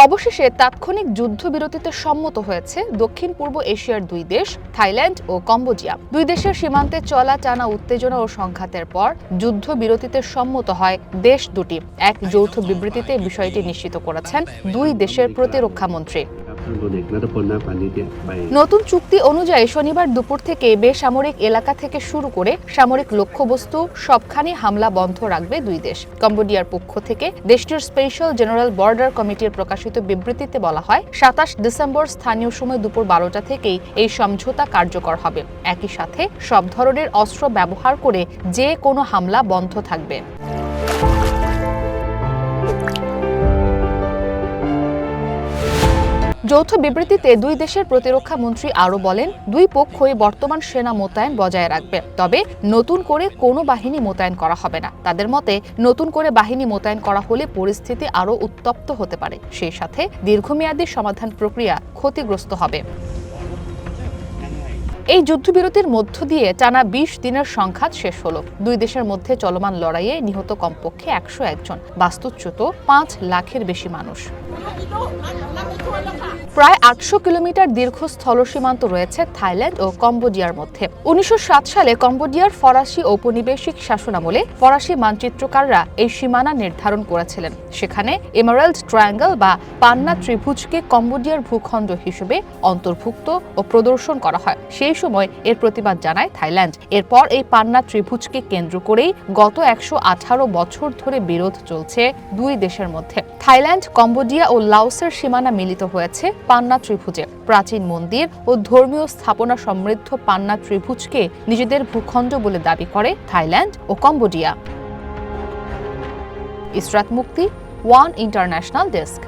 অবশেষে তাৎক্ষণিক যুদ্ধবিরতিতে সম্মত হয়েছে দক্ষিণ পূর্ব এশিয়ার দুই দেশ থাইল্যান্ড ও কম্বোডিয়া। দুই দেশের সীমান্তে চলা টানা উত্তেজনা ও সংঘাতের পর যুদ্ধবিরতিতে সম্মত হয় দেশ দুটি। এক যৌথ বিবৃতিতে বিষয়টি নিশ্চিত করেছেন দুই দেশের প্রতিরক্ষামন্ত্রী। নতুন চুক্তি অনুযায়ী শনিবার দুপুর থেকে বেসামরিক এলাকা থেকে শুরু করে সামরিক লক্ষ্যবস্তু সবখানে হামলা বন্ধ রাখবে দুই দেশ। কম্বোডিয়ার পক্ষ থেকে দেশটির স্পেশাল জেনারেল বর্ডার কমিটির প্রকাশিত বিবৃতিতে বলা হয়, ২৭ ডিসেম্বর স্থানীয় সময় দুপুর ১২টা থেকেই এই সমঝোতা কার্যকর হবে। একই সাথে সব ধরনের অস্ত্র ব্যবহার করে যে কোনো হামলা বন্ধ থাকবে। যৌথ বিবৃতিতে দুই দেশের প্রতিরক্ষা মন্ত্রী আরও বলেন, দুই পক্ষই বর্তমান সেনা মোতায়েন বজায় রাখবে, তবে নতুন করে কোনো বাহিনী মোতায়েন করা হবে না। তাদের মতে, নতুন করে বাহিনী মোতায়েন করা হলে পরিস্থিতি আরও উত্তপ্ত হতে পারে, সেই সাথে দীর্ঘমেয়াদী সমাধান প্রক্রিয়া ক্ষতিগ্রস্ত হবে। এই যুদ্ধবিরতির মধ্য দিয়ে টানা ২০ দিনের সংঘাত শেষ হলো। দুই দেশের মধ্যে চলমান লড়াইয়ে নিহত কমপক্ষে ১০১ জন, বাস্তুচ্যুত ৫ লাখের বেশি মানুষ। প্রায় ৮০০ কিলোমিটার দীর্ঘ স্থল সীমান্ত রয়েছে থাইল্যান্ড ও কম্বোডিয়ার মধ্যে। ১৯০৭ সালে কম্বোডিয়ার ফরাসি ঔপনিবেশিক শাসনামলে ফরাসি মানচিত্রকাররা এই সীমানা নির্ধারণ করেছিলেন। সেখানে এমারাল্ড ট্রায়াঙ্গল বা পান্না ত্রিভুজকে কম্বোডিয়ার ভূখণ্ড হিসেবে অন্তর্ভুক্ত ও প্রদর্শন করা হয়। সেই সময় এর প্রতিবাদ জানায় থাইল্যান্ড। এরপর এই পান্না ত্রিভুজকে কেন্দ্র করেই গত ১১৮ বছর ধরে বিরোধ চলছে দুই দেশের মধ্যে। থাইল্যান্ড, কম্বোডিয়া ও লাওসের সীমানা মিলিত হয়েছে পান্না ত্রিভুজে। প্রাচীন মন্দির ও ধর্মীয় স্থাপনা সমৃদ্ধ পান্না ত্রিভুজকে নিজেদের ভূখণ্ড বলে দাবি করে থাইল্যান্ড ও কম্বোডিয়া। ইসরাত মুক্তি, ওয়ান ইন্টারন্যাশনাল ডেস্ক।